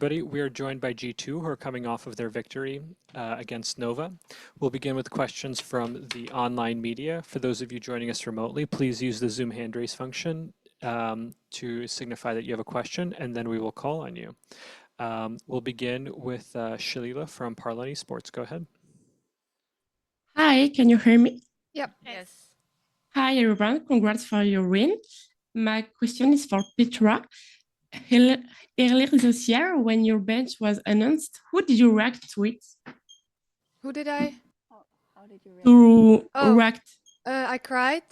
Everybody, we are joined by G2, who are coming off of their victory against Nova. We'll begin with questions from the online media. For those of you joining us remotely, please use the Zoom hand raise function to signify that you have a question, and then we will call on you. We'll begin with Shalila from RedNote Esports. Go ahead. Hi, can you hear me? Yep. Yes. Hi, everyone. Congrats for your win. My question is for Petra. Earlier this year, when your bench was announced, who did you react to it? Who did I? How did you react? To react? I cried.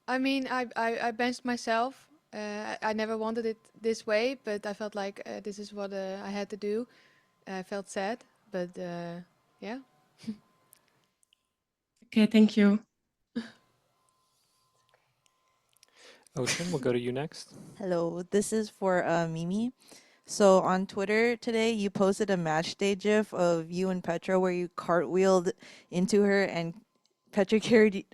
I mean, I benched myself. I never wanted it this way, but I felt like this is what I had to do. I felt sad, but yeah. Okay, thank you. Ocean, we'll go to you next. Hello, this is for Mimi. So on Twitter today, you posted a match day gif of you and Petra where you cartwheeled into her and Petra carried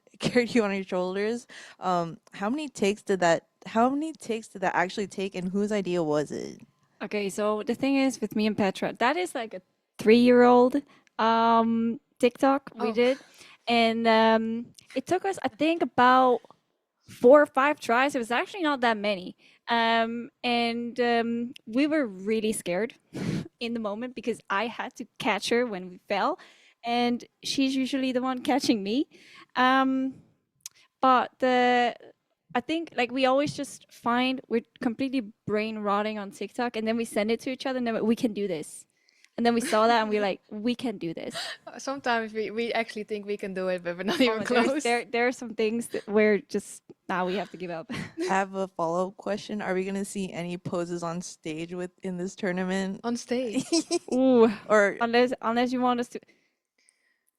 you on your shoulders. How many takes did that actually take, and whose idea was it? Okay, so the thing is with me and Petra, that is like a 3-year-old TikTok we did. And it took us, I think, about 4 or 5 tries. It was actually not that many. We were really scared in the moment because I had to catch her when we fell, and she's usually the one catching me. But I think like we always just find we're completely brain rotting on TikTok, and then we send it to each other, and then we can do this. And then we saw that, and we're like, we can do this. Sometimes we actually think we can do it, but we're not even close. There are some things that we're just now we have to give up. I have a follow-up question. Are we gonna see any poses on stage in this tournament? On stage? Ooh, or unless you want us to.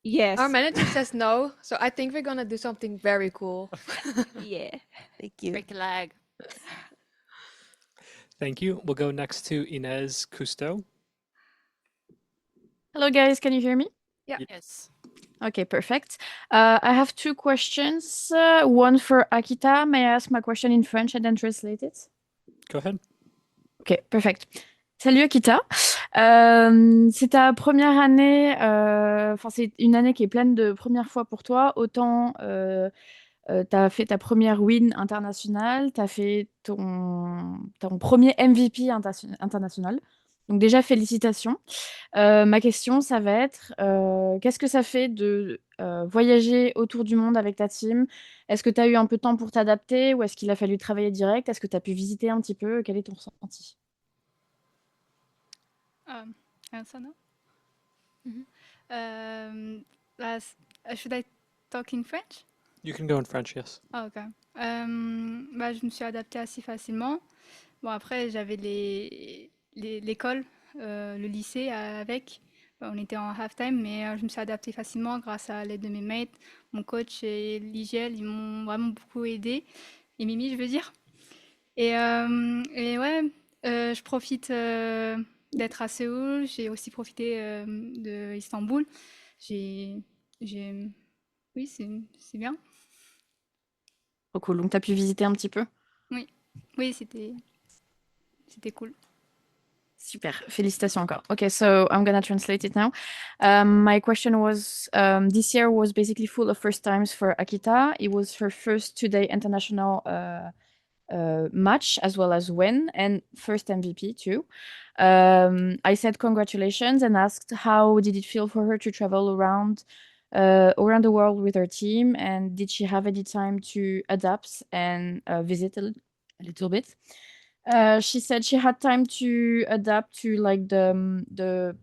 Yes. Our manager says no, so I think we're gonna do something very cool. Yeah. Thank you. Break the leg. Thank you. We'll go next to Inez Cousteau. Hello guys, can you hear me? Yeah. Yes. Okay, perfect. I have 2 questions. One for Akita. May I ask my question in French and then translate it? Go ahead. Ok, perfect. Salut Akita. C'est ta première année, enfin c'est une année qui est pleine de premières fois pour toi. Autant tu as fait ta première win internationale, tu as fait ton premier MVP international. Donc déjà, félicitations. Ma question, ça va être, qu'est-ce que ça fait de voyager autour du monde avec ta team? Est-ce que tu as eu un peu de temps pour t'adapter ou est-ce qu'il a fallu travailler direct? Est-ce que tu as pu visiter un petit peu? Quel est ton ressenti? Answer now? Should I talk in French? You can go in French, yes. Ah, ok. Je me suis adaptée assez facilement. Bon, après, j'avais l'école, le lycée avec. On était en halftime, mais je me suis adaptée facilement grâce à l'aide de mes mates. Mon coach et l'IGL, ils m'ont vraiment beaucoup aidé. Et Mimi, je veux dire. Et ouais, je profite d'être à Séoul. J'ai aussi profité de Istanbul. Oui, c'est bien. Trop cool. Donc, tu as pu visiter un petit peu? Oui, c'était cool. Super. Félicitations encore. Okay, so I'm gonna translate it now. My question was, this year was basically full of first times for Akita. It was her first 2-day international match as well as win and first MVP too. I said congratulations and asked how did it feel for her to travel around the world with her team, and did she have any time to adapt and visit a little bit? She said she had time to adapt to like the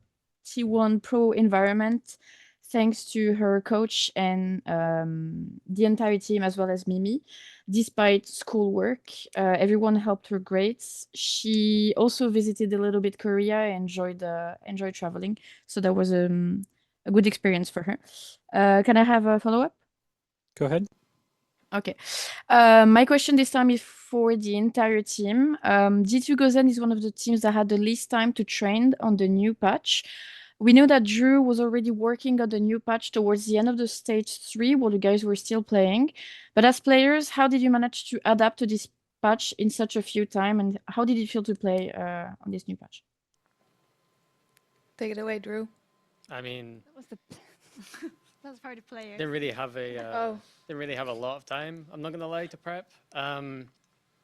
T1 Pro environment thanks to her coach and the entire team as well as Mimi. Despite schoolwork, everyone helped her great. She also visited a little bit Korea and enjoyed traveling. So that was a good experience for her. Can I have a follow-up? Go ahead. Okay. My question this time is for the entire team. G2 Gozen is one of the teams that had the least time to train on the new patch. We know that Drew was already working on the new patch towards the end of the stage 3 while you guys were still playing. But as players, how did you manage to adapt to this patch in such a few time, and how did it feel to play on this new patch? Take it away, Drew. I mean, That was the that's for the player. didn't really have a Oh. didn't really have a lot of time. I'm not gonna lie, to prep.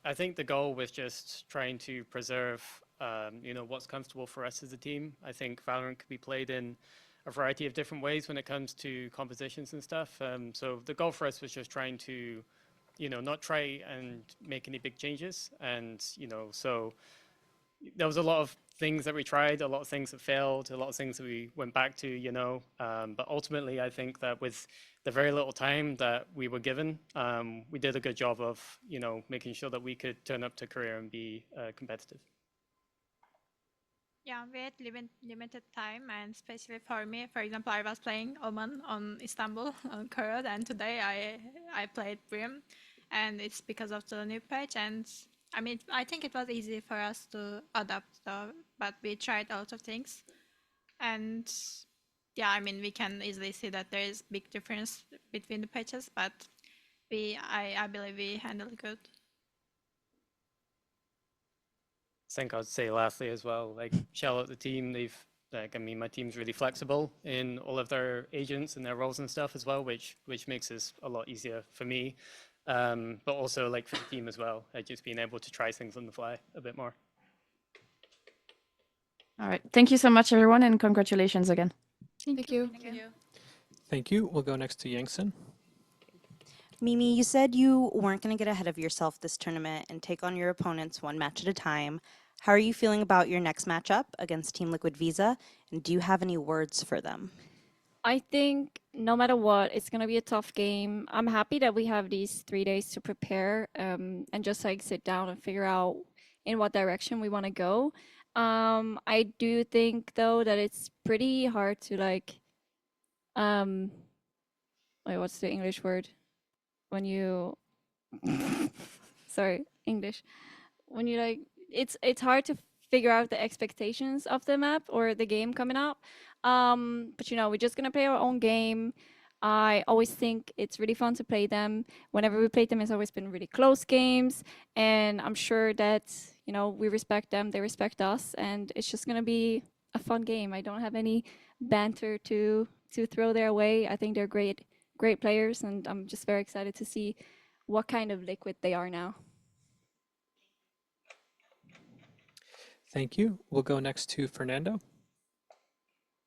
I think the goal was just trying to preserve, what's comfortable for us as a team. I think Valorant could be played in a variety of different ways when it comes to compositions and stuff. So the goal for us was just trying to, not try and make any big changes. And so there was a lot of things that we tried, a lot of things that failed, a lot of things that we went back to, but ultimately I think that with the very little time that we were given, we did a good job of, making sure that we could turn up to Korea and be competitive. Yeah, we had limited time, and especially for me, for example, I was playing Oman on Istanbul on Korea, and today I played Brim, and it's because of the new patch. And I mean, I think it was easy for us to adapt, though, but we tried a lot of things, and yeah, I mean, we can easily see that there is big difference between the patches, but I believe we handled it good. I think I'd say lastly as well, like shout out the team. My team's really flexible in all of their agents and their roles and stuff as well, which makes this a lot easier for me. But also like for the team as well, just being able to try things on the fly a bit more. All right. Thank you so much, everyone, and congratulations again. Thank you. Thank you. We'll go next to Yangsen. Mimi, you said you weren't going to get ahead of yourself this tournament and take on your opponents one match at a time. How are you feeling about your next matchup against Team Liquid Visa? And do you have any words for them? I think no matter what, it's going to be a tough game. I'm happy that we have these 3 days to prepare and just like sit down and figure out in what direction we want to go. I do think though that it's pretty hard to like, wait, what's the English word? When you, sorry, English. When you like, it's hard to figure out the expectations of the map or the game coming up. But we're just gonna play our own game. I always think it's really fun to play them. Whenever we played them, it's always been really close games, and I'm sure that we respect them, they respect us, and it's just gonna be a fun game. I don't have any banter to throw their way. I think they're great players, and I'm just very excited to see what kind of Liquid they are now. Thank you. We'll go next to Fernando.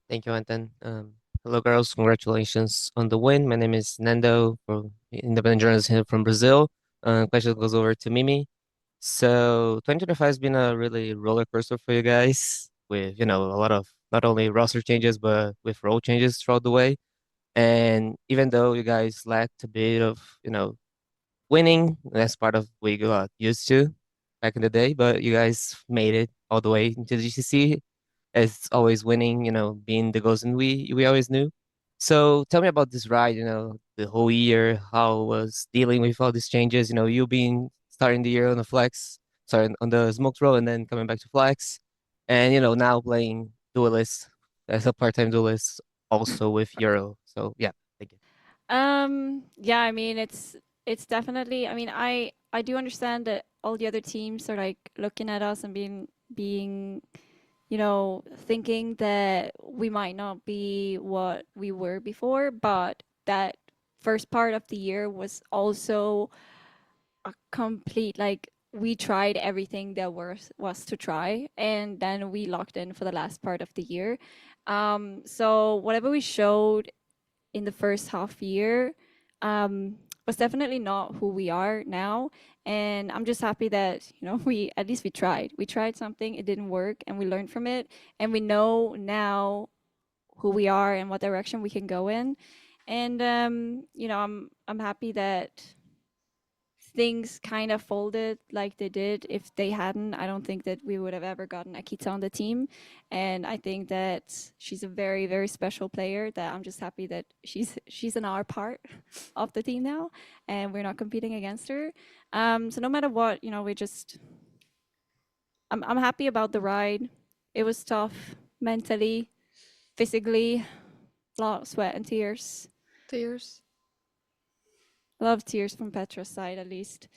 Thank you, Anton. Hello, girls. Congratulations on the win. My name is Nando, independent journalist here from Brazil. Question goes over to Mimi. So 2025 has been a really roller coaster for you guys with, a lot of not only roster changes, but with role changes throughout the way. And even though you guys lacked a bit of, winning, that's part of what you got used to back in the day, but you guys made it all the way into the GCC. As always winning, being the Gozen we always knew. So tell me about this ride, the whole year, how was dealing with all these changes, you being starting the year on the flex, sorry, on the smoked row and then coming back to flex. And, now playing duelist as a part-time duelist also with Euro. So yeah, thank you. Yeah, I mean it's definitely, I mean I do understand that all the other teams are like looking at us and being thinking that we might not be what we were before, but that first part of the year was also a complete, like, we tried everything there was to try, and then we locked in for the last part of the year. So whatever we showed in the first half year was definitely not who we are now. And I'm just happy that, at least we tried. We tried something, it didn't work, and we learned from it. And we know now who we are and what direction we can go in. And, I'm happy that things kind of folded like they did. If they hadn't, I don't think that we would have ever gotten Akita on the team. And I think that she's a very, very special player, that I'm just happy that she's in our part of the team now, and we're not competing against her. So no matter what, I'm happy about the ride. It was tough mentally, physically, a lot of sweat and tears. Tears. A lot of tears from Petra's side, at least.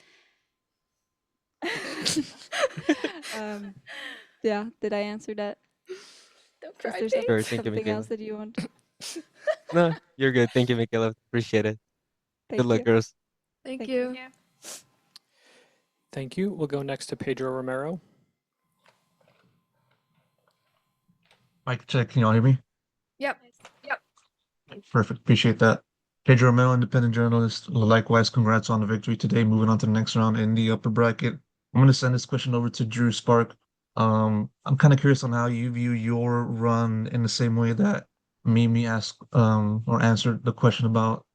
Yeah, did I answer that? Don't cry, Sure, James. thank you, Something else Michaela. that you want? No, you're good. Thank you, Michaela. Appreciate it. Good Thank luck, you. girls. Thank Thank you. Yeah. Thank you. We'll go next to Pedro Romero. Mic check. Can you all hear me? Yep. Perfect. Appreciate that. Pedro Romero, independent journalist. Likewise, congrats on the victory today. Moving on to the next round in the upper bracket. I'm going to send this question over to Drew Spark. I'm kind of curious on how you view your run in the same way that Mimi asked or answered the question about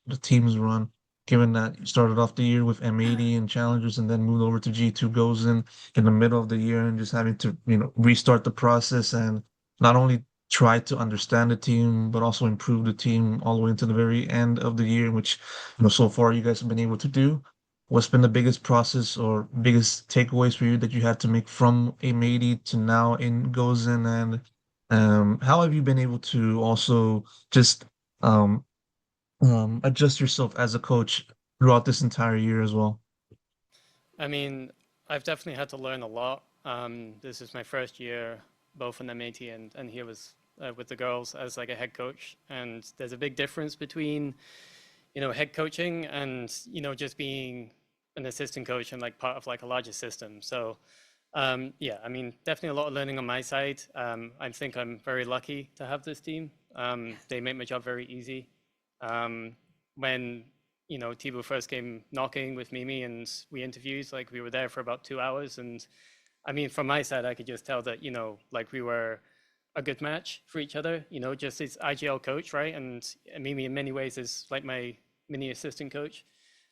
the team's run, given that you started off the year with M80 and Challengers and then moved over to G2 Gozen in the middle of the year and just having to, restart the process and not only try to understand the team, but also improve the team all the way into the very end of the year, which, so far you guys have been able to do. What's been the biggest process or biggest takeaways for you that you had to make from A80 to now in Gozen? And how have you been able to also just adjust yourself as a coach throughout this entire year as well? I mean, I've definitely had to learn a lot. This is my first year, both in M80 and here with the girls as like a head coach. And there's a big difference between, head coaching and, just being an assistant coach and like part of like a larger system. So yeah, I mean, definitely a lot of learning on my side. I think I'm very lucky to have this team. They make my job very easy. When Thibaut first came knocking with Mimi and we interviewed, like we were there for about 2 hours, and I mean, from my side, I could just tell that like we were a good match for each other. Just as IGL coach, right? And Mimi in many ways is like my mini assistant coach.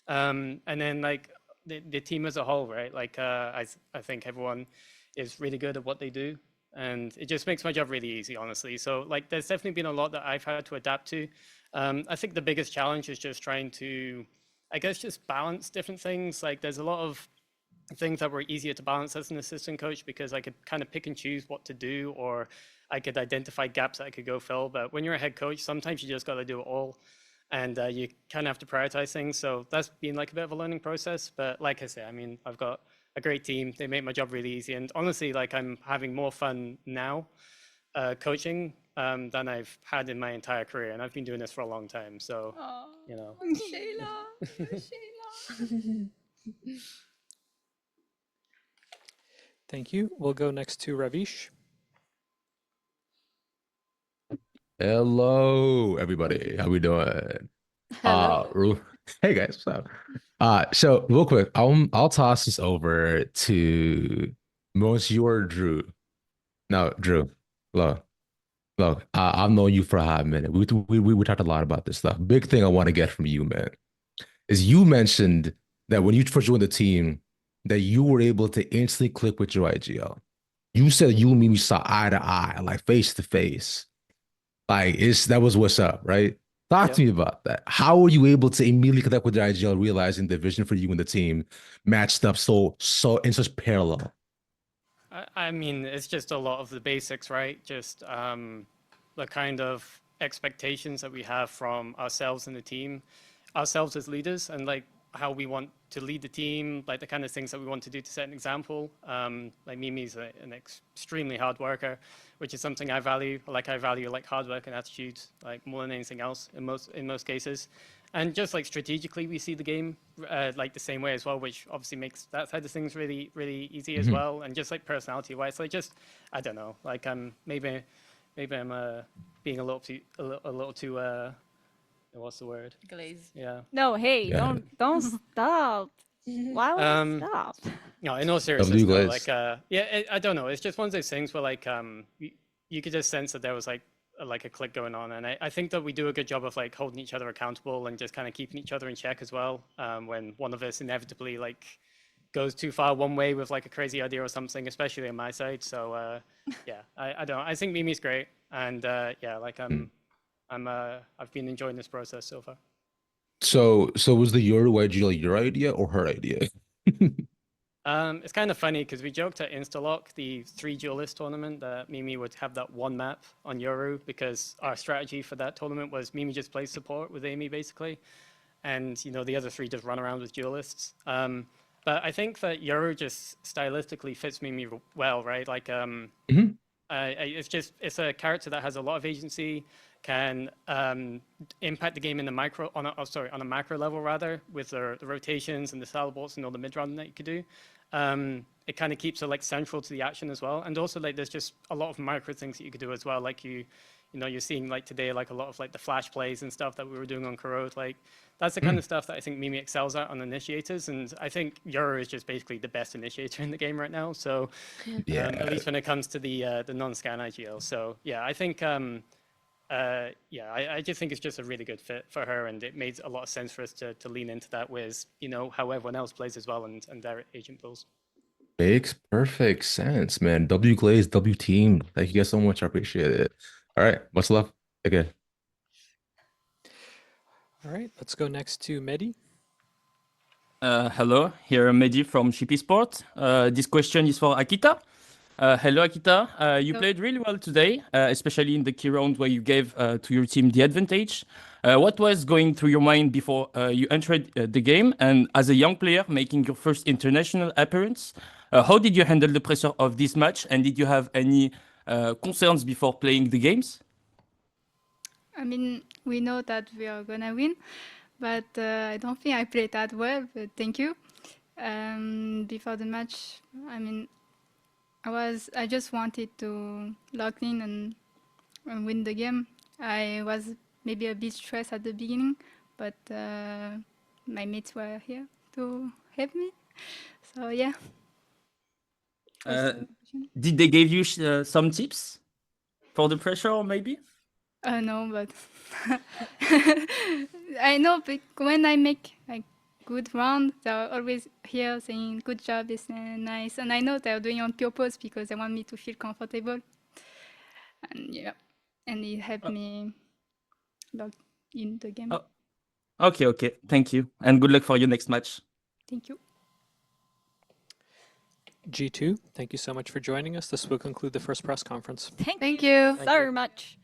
And then like the team as a whole, right? Like I think everyone is really good at what they do, and it just makes my job really easy, honestly. So like there's definitely been a lot that I've had to adapt to. I think the biggest challenge is just trying to, I guess, just balance different things. Like there's a lot of things that were easier to balance as an assistant coach because I could kind of pick and choose what to do, or I could identify gaps that I could go fill. But when you're a head coach, sometimes you just got to do it all, and you kind of have to prioritize things. So that's been like a bit of a learning process. But like I say, I mean, I've got a great team. They make my job really easy. And honestly, like I'm having more fun now coaching than I've had in my entire career. And I've been doing this for a long time. So, Shayla. Shayla. Thank you. We'll go next to Ravish. Hello, everybody. How we doing? Hello. Hey guys, what's up? So real quick, I'll toss this over to Monsieur Drew. No, Drew. Look, I've known you for a hot minute. We talked a lot about this stuff. Big thing I want to get from you, man, is you mentioned that when you first joined the team, that you were able to instantly click with your IGL. You said you and me saw eye to eye, like face to face. Like that was what's up, right? Talk to me about that. How were you able to immediately connect with the IGL, realizing the vision for you and the team matched up so in such parallel? I mean, it's just a lot of the basics, right? Just the kind of expectations that we have from ourselves and the team, ourselves as leaders, and like how we want to lead the team, like the kind of things that we want to do to set an example. Like Mimi's an extremely hard worker, which is something I value. I value like hard work and attitude, like more than anything else in most cases. And just like strategically, we see the game like the same way as well, which obviously makes that side of things really, really easy as well. And just like personality-wise, like just I don't know, like maybe I'm being a little too what's the word? Glaze. Yeah. No, hey, Yeah. don't stop. Why would you stop? No, in all seriousness, W though, glaze. like I don't know. It's just one of those things where like you could just sense that there was like a click going on, and I think that we do a good job of like holding each other accountable and just kind of keeping each other in check as well. When one of us inevitably like goes too far one way with like a crazy idea or something, especially on my side. So yeah, I don't. I think Mimi's great, and yeah, like I've been enjoying this process so far. So was the Yoru IGL your idea or her idea? It's kind of funny because we joked at Instalock, the 3 duelist tournament, that Mimi would have that one map on Yoru because our strategy for that tournament was Mimi just plays support with Amy basically, and the other 3 just run around with duelists. But I think that Yoru just stylistically fits Mimi well, right? Like It's a character that has a lot of agency, can impact the game in the on a macro level rather, with the rotations and the teleports and all the mid round that you could do. It kind of keeps it like central to the action as well, and also like there's just a lot of micro things that you could do as well. Like you're seeing like today like a lot of like the flash plays and stuff that we were doing on Corrode. Like that's the kind of stuff that I think Mimi excels at on initiators, and I think Euro is just basically the best initiator in the game right now. So at least when it comes to the non-scan IGL. So yeah, I think I just think it's just a really good fit for her, and it made a lot of sense for us to lean into that with how everyone else plays as well and their agent pools. Makes perfect sense, man. W Glaze, W team. Thank you guys so much. I appreciate it. All right, much love again. All right, let's go next to Mehdi. Hello, here Mehdi from VCT Sport. This question is for Akita. Hello, Akita. You played really well today, especially in the key round where you gave to your team the advantage. What was going through your mind before you entered the game? And as a young player making your first international appearance, how did you handle the pressure of this match? And did you have any concerns before playing the games? I mean, we know that we are gonna win, but I don't think I played that well. But thank you. Before the match, I mean, I just wanted to lock in and win the game. I was maybe a bit stressed at the beginning, but my mates were here to help me. So yeah. Did they give you some tips for the pressure, maybe? No, but I know when I make like good round, they're always here saying good job, it's nice, and I know they're doing it on purpose because they want me to feel comfortable. And yeah, and it helped me log in the game. Okay. Thank you, and good luck for your next match. Thank you. G2, thank you so much for joining us. This will conclude the first press conference. Thank you very much.